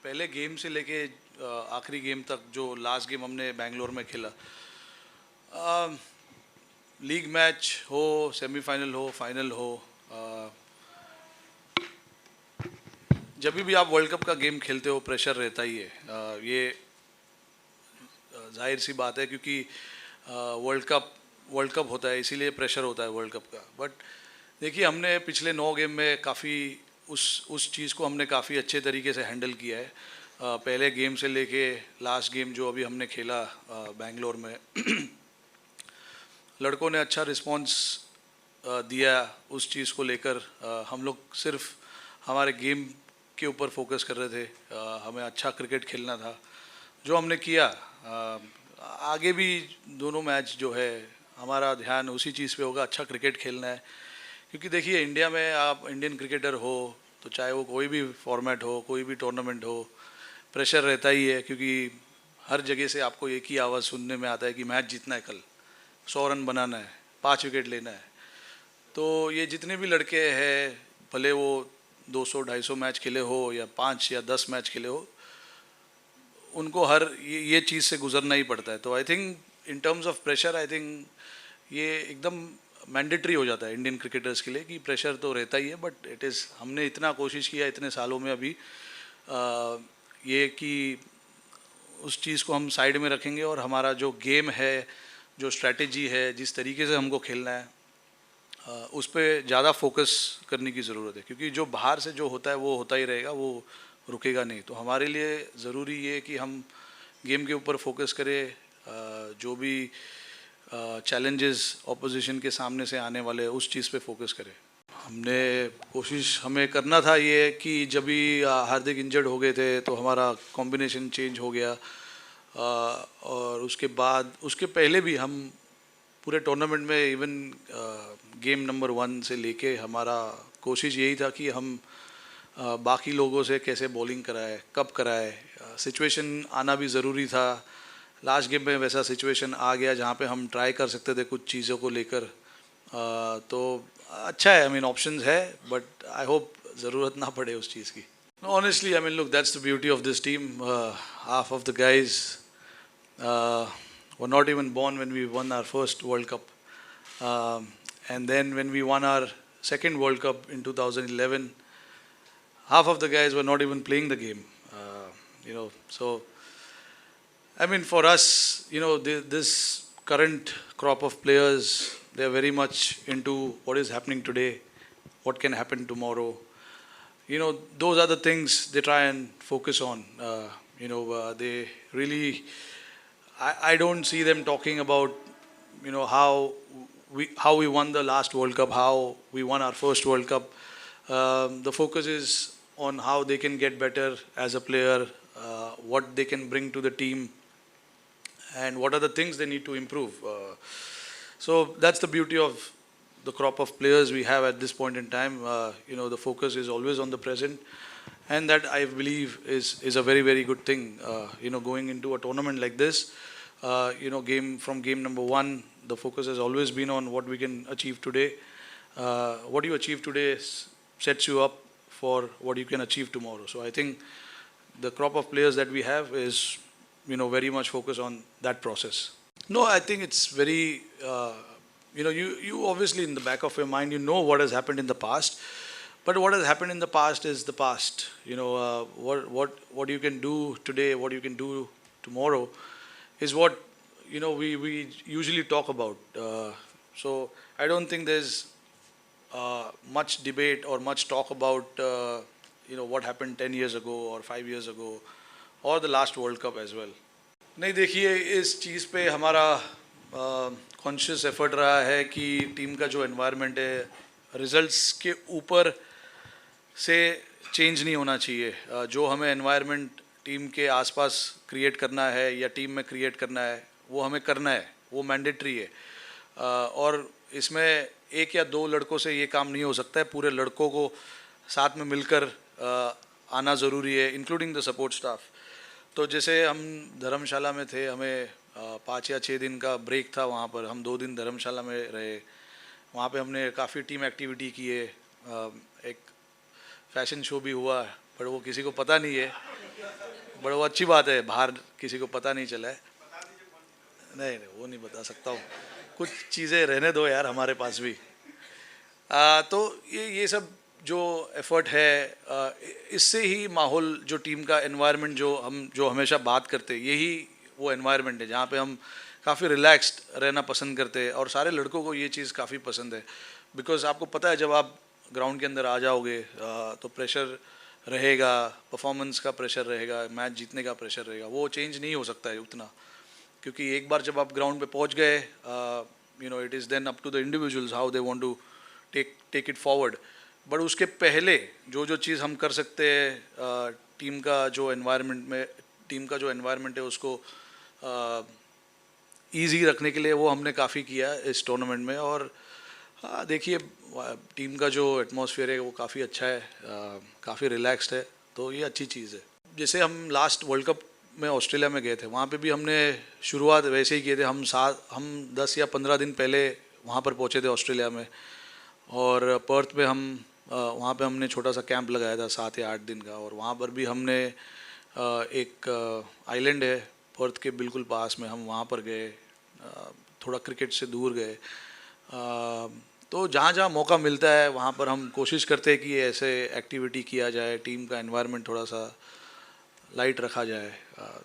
पहले गेम से लेके आखिरी गेम तक जो लास्ट गेम हमने बेंगलोर में खेला, लीग मैच हो, सेमीफाइनल हो, फाइनल हो, जब भी आप वर्ल्ड कप का गेम खेलते हो प्रेशर रहता ही है। ये जाहिर सी बात है क्योंकि वर्ल्ड कप होता है, इसीलिए प्रेशर होता है वर्ल्ड कप का। बट देखिए, हमने पिछले 9 गेम में काफ़ी उस चीज़ को हमने काफ़ी अच्छे तरीके से हैंडल किया है। पहले गेम से लेके लास्ट गेम जो अभी हमने खेला बेंगलोर में लड़कों ने अच्छा रिस्पांस दिया उस चीज़ को लेकर। हम लोग सिर्फ हमारे गेम के ऊपर फोकस कर रहे थे। हमें अच्छा क्रिकेट खेलना था, जो हमने किया। आगे भी दोनों मैच जो है हमारा ध्यान उसी चीज़ पे होगा, अच्छा क्रिकेट खेलना है। क्योंकि देखिए, इंडिया में आप इंडियन क्रिकेटर हो तो चाहे वो कोई भी फॉर्मेट हो, कोई भी टूर्नामेंट हो, प्रेशर रहता ही है। क्योंकि हर जगह से आपको एक ही आवाज़ सुनने में आता है कि मैच जीतना है, कल 100 रन बनाना है, 5 विकेट लेना है। तो ये जितने भी लड़के हैं, भले वो 200-250 मैच खेले हो या 5 या 10 मैच खेले हो, उनको हर ये चीज़ से गुजरना ही पड़ता है। तो I think in terms of pressure, I think ये एकदम मैंडेटरी हो जाता है इंडियन क्रिकेटर्स के लिए कि प्रेशर तो रहता ही है। बट इट इज़, हमने इतना कोशिश किया इतने सालों में अभी ये कि उस चीज़ को हम साइड में रखेंगे और हमारा जो गेम है, जो स्ट्रैटेजी है, जिस तरीके से हमको खेलना है, उस पर ज़्यादा फोकस करने की ज़रूरत है। क्योंकि जो बाहर से जो होता है वो होता ही रहेगा, वो रुकेगा नहीं। तो हमारे लिए ज़रूरी ये कि हम गेम के ऊपर फोकस करें, जो भी चैलेंजेस ऑपोजिशन के सामने से आने वाले उस चीज़ पे फोकस करें। हमने कोशिश हमें करना था ये कि जब भी हार्दिक इंजर्ड हो गए थे तो हमारा कॉम्बिनेशन चेंज हो गया। और उसके बाद, उसके पहले भी हम पूरे टूर्नामेंट में इवन गेम नंबर 1 से लेके हमारा कोशिश यही था कि हम बाकी लोगों से कैसे बॉलिंग कराए, कब कराए, सिचुएशन आना भी ज़रूरी था। लास्ट गेम में वैसा सिचुएशन आ गया जहाँ पे हम ट्राई कर सकते थे कुछ चीज़ों को लेकर। तो अच्छा है, आई मीन ऑप्शंस है, बट आई होप ज़रूरत ना पड़े उस चीज़ की। Honestly, I mean look, that's the beauty of this team. Half of the guys were not even born when we won our first World Cup. And then when we won our second World Cup in 2011, half of the guys were not even playing the game. So I mean, for us, this current crop of players, they are very much into what is happening today, what can happen tomorrow. Those are the things they try and focus on. They really, I don't see them talking about, how we won the last World Cup, how we won our first World Cup. The focus is on how they can get better as a player, what they can bring to the team, and what are the things they need to improve. So that's the beauty of the crop of players we have at this point in time. The focus is always on the present, and that I believe is a very, very good thing. Going into a tournament like this, game number 1, the focus has always been on what we can achieve today. What you achieve today sets you up for what you can achieve tomorrow. So I think the crop of players that we have is, very much focused on that process. No, I think it's very, you obviously in the back of your mind, what has happened in the past. But what has happened in the past is the past. What you can do today, what you can do tomorrow is what, we usually talk about. So I don't think there's much debate or much talk about, what happened 10 years ago or 5 years ago or the last World Cup as well. नहीं, देखिए, इस चीज़ पे हमारा conscious effort रहा है कि team का जो एनवायरनमेंट है, रिजल्ट्स के ऊपर से चेंज नहीं होना चाहिए। जो हमें एनवायरनमेंट टीम के आसपास क्रिएट करना है या टीम में क्रिएट करना है, वो हमें करना है, वो मैंडेटरी है। और इसमें एक या दो लड़कों से ये काम नहीं हो सकता है, पूरे लड़कों को साथ में मिलकर आना ज़रूरी है, इंक्लूडिंग द सपोर्ट स्टाफ। तो जैसे हम धर्मशाला में थे, हमें 5 या 6 दिन का ब्रेक था, वहाँ पर हम 2 दिन धर्मशाला में रहे। वहाँ पे हमने काफ़ी टीम एक्टिविटी की है, एक फैशन शो भी हुआ बट वो किसी को पता नहीं है, बट वो अच्छी बात है, बाहर किसी को पता नहीं चला है। नहीं नहीं, वो नहीं बता सकता हूँ, कुछ चीज़ें रहने दो यार हमारे पास भी। तो ये सब जो एफर्ट है, इससे ही माहौल, जो टीम का एनवायरनमेंट, जो हमेशा बात करते हैं, यही वो एनवायरनमेंट है जहाँ पे हम काफ़ी रिलैक्स्ड रहना पसंद करते हैं, और सारे लड़कों को ये चीज़ काफ़ी पसंद है। बिकॉज आपको पता है, जब आप ग्राउंड के अंदर आ जाओगे तो प्रेशर रहेगा, परफॉर्मेंस का प्रेशर रहेगा, मैच जीतने का प्रेशर रहेगा, वो चेंज नहीं हो सकता है उतना। क्योंकि एक बार जब आप ग्राउंड पे पहुंच गए, it is then up to the individuals how they want to take it forward. But उसके पहले जो चीज़ हम कर सकते हैं, टीम का जो एनवायरनमेंट है उसको ईजी रखने के लिए, वो हमने काफ़ी किया इस टूर्नामेंट में। और देखिए, टीम का जो एटमॉस्फेयर है वो काफ़ी अच्छा है, काफ़ी रिलैक्स्ड है, तो ये अच्छी चीज़ है। जैसे हम लास्ट वर्ल्ड कप में ऑस्ट्रेलिया में गए थे, वहाँ पे भी हमने शुरुआत वैसे ही किए थे। हम 10 या 15 दिन पहले वहाँ पर पहुँचे थे ऑस्ट्रेलिया में, और पर्थ में वहाँ पे हमने छोटा सा कैंप लगाया था 7 या 8 दिन का। और वहाँ पर भी हमने एक आइलैंड है पर्थ के बिल्कुल पास में, हम वहाँ पर गए, थोड़ा क्रिकेट से दूर गए। तो जहाँ जहाँ मौका मिलता है वहाँ पर हम कोशिश करते हैं कि ऐसे एक्टिविटी किया जाए, टीम का एनवायरनमेंट थोड़ा सा लाइट रखा जाए।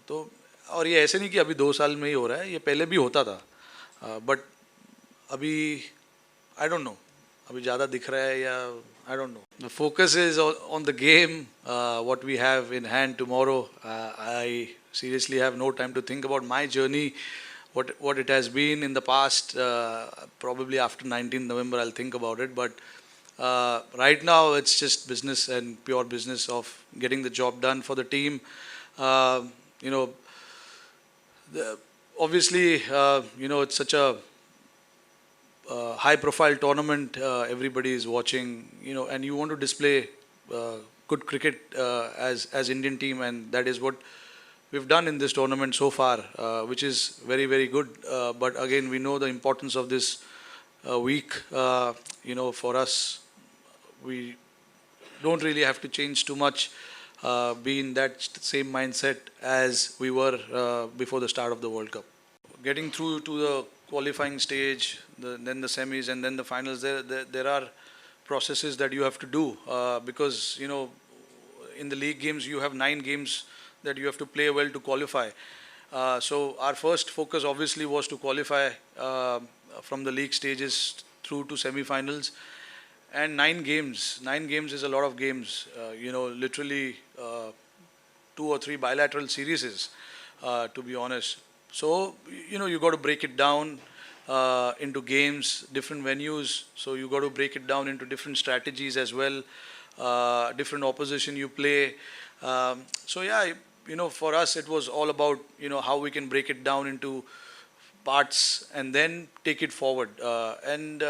तो और ये ऐसे नहीं कि अभी 2 साल में ही हो रहा है, ये पहले भी होता था, बट अभी आई डोंट नो, अभी ज़्यादा दिख रहा है या I don't know. The focus is on the game, what we have in hand tomorrow. I seriously have no time to think about my journey, what it has been in the past. Probably after 19th November I'll think about it, but right now it's just business and pure business of getting the job done for the team. uh, you know Obviously, it's such a high profile tournament, everybody is watching, and you want to display good cricket as Indian team, and that is what we've done in this tournament so far, which is very very good. But again, we know the importance of this week. For us, we don't really have to change too much, be in that same mindset as we were before the start of the World Cup. Getting through to the qualifying stage, then the semis, and then the finals, there are processes that you have to do, because in the league games you have 9 games that you have to play well to qualify. So our first focus obviously was to qualify from the league stages through to semi-finals. And 9 games is a lot of games. Literally 2 or 3 bilateral series, to be honest. So you got to break it down into games, different venues. So you got to break it down into different strategies as well, different opposition you play. So yeah, for us it was all about how we can break it down into parts and then take it forward. And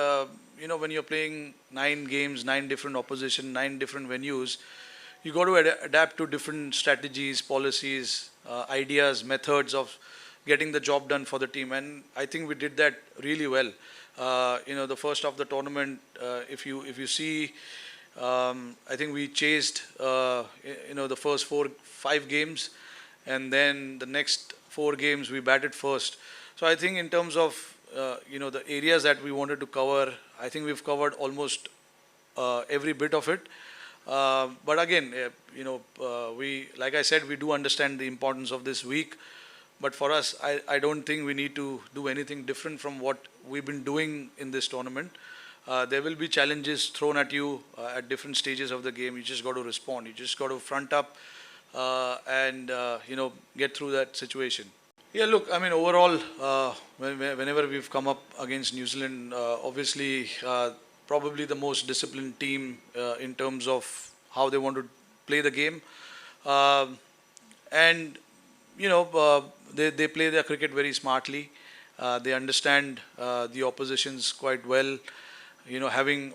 when you're playing 9 games, 9 different opposition, 9 different venues, you got to adapt to different strategies, policies, ideas, methods of getting the job done for the team. And I think we did that really well. The first of the tournament, if you see, I think we chased the first 4-5 games, and then the next 4 games we batted first. So I think in terms of the areas that we wanted to cover, I think we've covered almost every bit of it. But again, we, like I said, we do understand the importance of this week. But for us, I don't think we need to do anything different from what we've been doing in this tournament. There will be challenges thrown at you at different stages of the game. You just got to respond. You just got to front up and get through that situation. Yeah, look, I mean, overall, whenever we've come up against New Zealand, obviously, probably the most disciplined team in terms of how they want to play the game. And, they play their cricket very smartly. They understand the oppositions quite well. Having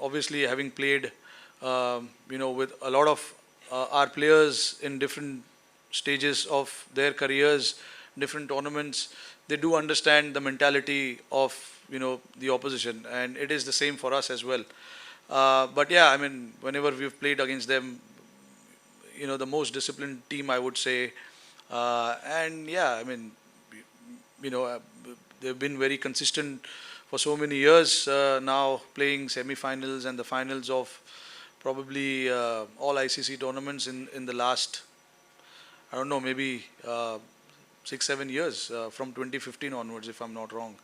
played, with a lot of our players in different stages of their careers, different tournaments, they do understand the mentality of the opposition, and it is the same for us as well. But yeah, I mean, whenever we've played against them, the most disciplined team, I would say. And yeah, I mean, you know, uh, they've been very consistent for so many years now, playing semi-finals and the finals of probably all ICC tournaments in the last, I don't know, maybe 6 7 years from 2015 onwards, if I'm not wrong.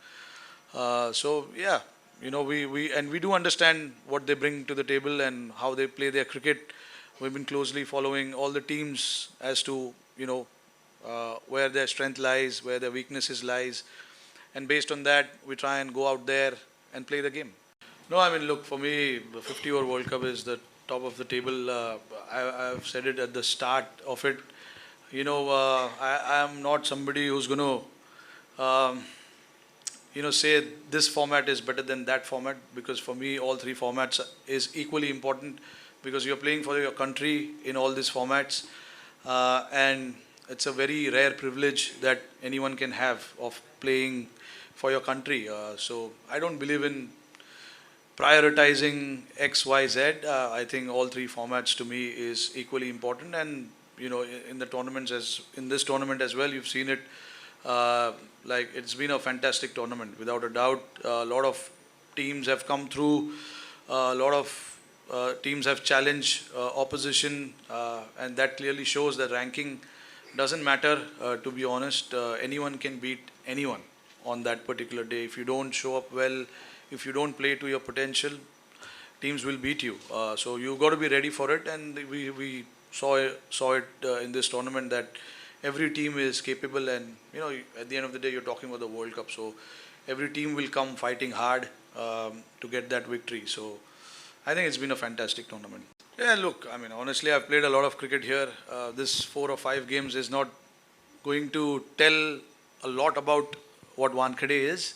So yeah, we do understand what they bring to the table and how they play their cricket. We've been closely following all the teams as to where their strength lies, where their weaknesses lies, and based on that, we try and go out there and play the game. No, I mean, look, for me, the 50 over World Cup is the top of the table. I've said it at the start of it. I am not somebody who's going to say this format is better than that format, because for me all three formats is equally important, because you're playing for your country in all these formats, and it's a very rare privilege that anyone can have of playing for your country. So I don't believe in prioritizing X, Y, Z. I think all three formats to me is equally important, and in the tournaments, as in this tournament as well, you've seen it. Like, it's been a fantastic tournament without a doubt. A lot of teams have come through. A lot of teams have challenged opposition, and that clearly shows that ranking doesn't matter. To be honest, anyone can beat anyone on that particular day. If you don't show up well, if you don't play to your potential, teams will beat you. So you've got to be ready for it, and we saw it in this tournament that every team is capable, and at the end of the day, you're talking about the World Cup, so every team will come fighting hard to get that victory. So I think it's been a fantastic tournament. Yeah, look, I mean, honestly, I've played a lot of cricket here. This 4 or 5 games is not going to tell a lot about what Wankhede is.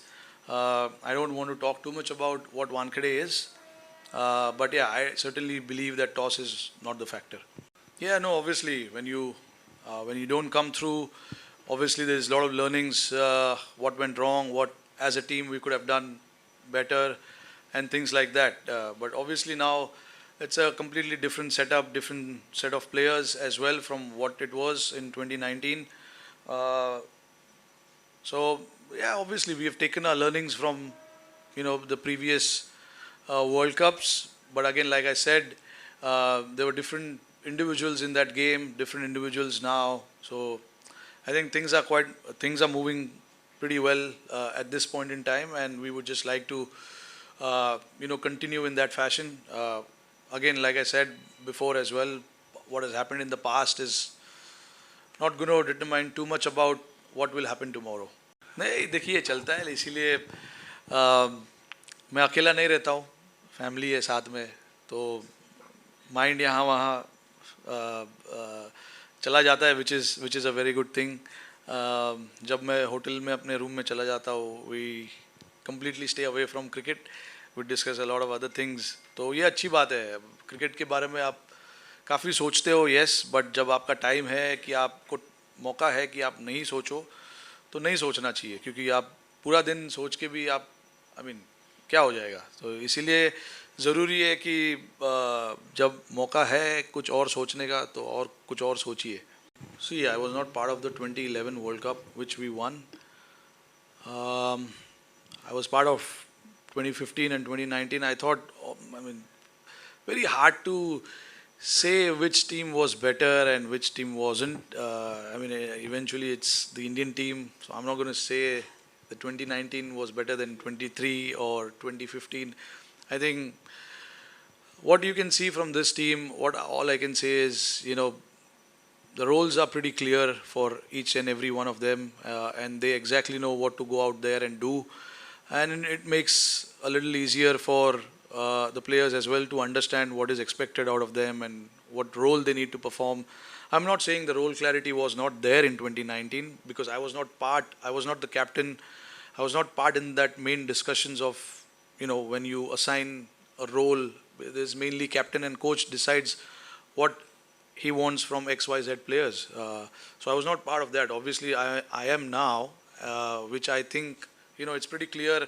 I don't want to talk too much about what Wankhede is. But yeah, I certainly believe that toss is not the factor. Yeah, no, obviously, when you don't come through, obviously there's a lot of learnings, what went wrong, what as a team we could have done better, and things like that. But obviously now it's a completely different setup, different set of players as well from what it was in 2019. Uh, so yeah, obviously we have taken our learnings from the previous World Cups. But again, like I said, there were different individuals in that game, different individuals now. So I think things are moving pretty well at this point in time, and we would just like to continue in that fashion. Again, like I said before as well, what has happened in the past is not going to determine too much about what will happen tomorrow. नहीं, देखिए, चलता है, इसीलिए मैं अकेला नहीं रहता हूँ, फैमिली है साथ में, तो माइंड यहाँ वहाँ चला जाता है, which is a very good thing. जब मैं होटल में अपने रूम में चला जाता हूँ, we completely stay away from cricket, we discuss a lot of other things. तो ये अच्छी बात है. क्रिकेट के बारे में आप काफ़ी सोचते हो, यस, बट जब आपका टाइम है कि आपको मौका है कि आप नहीं सोचो, तो नहीं सोचना चाहिए, क्योंकि आप पूरा दिन सोच के भी आप क्या हो जाएगा. तो इसीलिए ज़रूरी है कि जब मौका है कुछ और सोचने का, तो और कुछ और सोचिए. See, I was not part of the 2011 world cup which we won. I was part of 2015 and 2019. I thought, very hard to say which team was better and which team wasn't. Eventually it's the Indian team, so I'm not going to say that 2019 was better than 23 or 2015. I think what you can see from this team, all I can say is, the roles are pretty clear for each and every one of them, and they exactly know what to go out there and do. And it makes a little easier for the players as well to understand what is expected out of them and what role they need to perform. I'm not saying the role clarity was not there in 2019, because I was not the captain. I was not part in that main discussions of, when you assign a role, there's mainly captain and coach decides what he wants from XYZ players. So I was not part of that. Obviously, I am now, which I think, it's pretty clear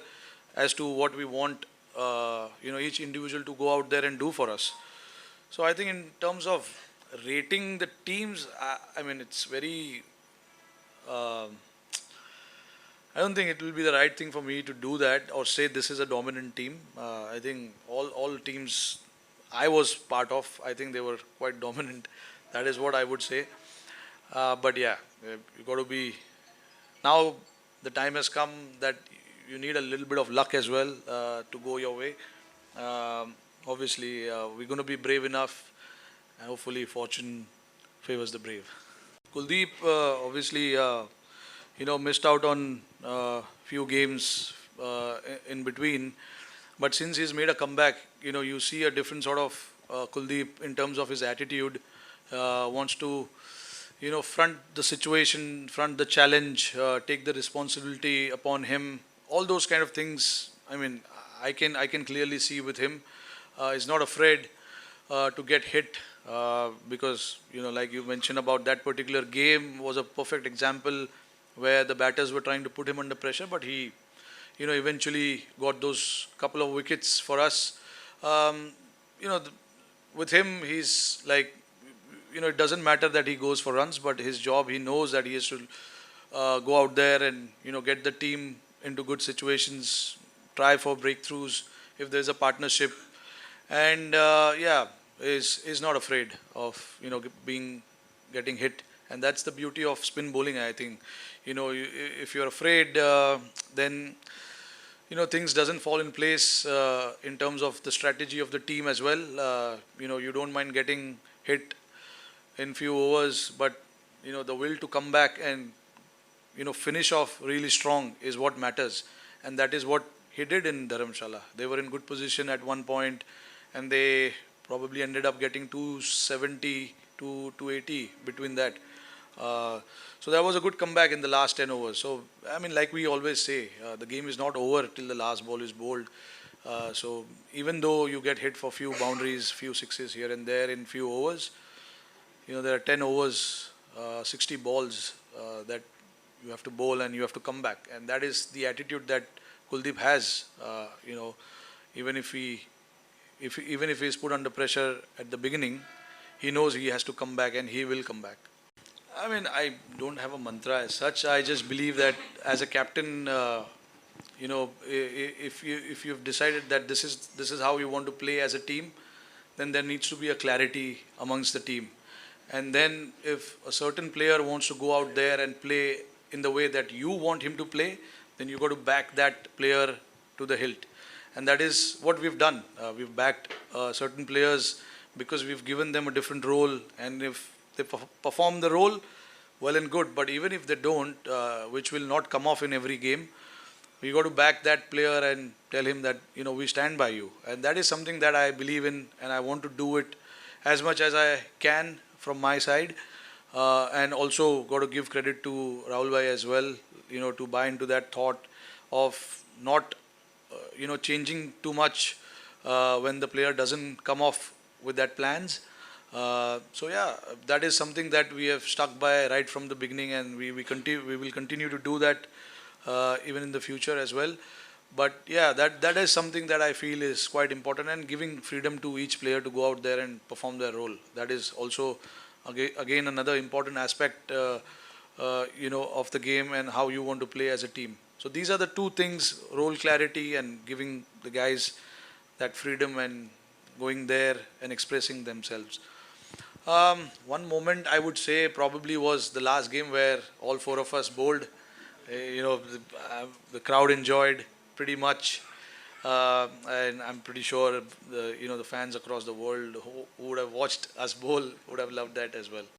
as to what we want, each individual to go out there and do for us. So I think in terms of rating the teams, I mean, it's very. Uh, I don't think it will be the right thing for me to do that or say this is a dominant team. I think all teams I was part of, I think they were quite dominant. That is what I would say. But yeah, you got to be now. The time has come that you need a little bit of luck as well to go your way. Obviously, we're going to be brave enough, and hopefully, fortune favors the brave. Kuldeep, obviously, missed out on few games in between. But since he's made a comeback, you see a different sort of Kuldeep in terms of his attitude. Wants to, front the situation, front the challenge, take the responsibility upon him. All those kind of things. I mean, I can clearly see with him. He's not afraid to get hit because like you mentioned about that particular game was a perfect example where the batters were trying to put him under pressure, but he eventually got those couple of wickets for us. Um, you know, th- with him, he's like, it doesn't matter that he goes for runs, but his job, he knows that he has to go out there and get the team into good situations, try for breakthroughs if there's a partnership, and yeah, is not afraid of being getting hit, and that's the beauty of spin bowling. I think if you're afraid, then things doesn't fall in place in terms of the strategy of the team as well. You don't mind getting hit in few overs, but the will to come back and finish off really strong is what matters, and that is what he did in Dharamshala. They were in good position at one point, and they probably ended up getting 270 to 280 between that. Uh, so that was a good comeback in the last 10 overs. So I mean, like we always say, the game is not over till the last ball is bowled. So even though you get hit for few boundaries, few sixes here and there in few overs, there are 10 overs, 60 balls that you have to bowl and you have to come back, and that is the attitude that Kuldeep has. Even if he is put under pressure at the beginning, he knows he has to come back and he will come back. I mean, I don't have a mantra as such. I just believe that as a captain, if you've decided that this is how you want to play as a team, then there needs to be a clarity amongst the team. And then if a certain player wants to go out there and play in the way that you want him to play, then you got to back that player to the hilt. And that is what we've done. We've backed certain players because we've given them a different role. And if they perform the role, well and good. But even if they don't, which will not come off in every game, we got to back that player and tell him that we stand by you, and that is something that I believe in, and I want to do it as much as I can from my side, and also got to give credit to Rahul Bhai as well, to buy into that thought of not changing too much when the player doesn't come off with that plans. So yeah, that is something that we have stuck by right from the beginning, and we will continue to do that even in the future as well. But yeah, that is something that I feel is quite important, and giving freedom to each player to go out there and perform their role. That is also again another important aspect, of the game and how you want to play as a team. So these are the two things: role clarity and giving the guys that freedom and going there and expressing themselves. One moment I would say probably was the last game where all four of us bowled. The crowd enjoyed pretty much, and I'm pretty sure the fans across the world who would have watched us bowl would have loved that as well.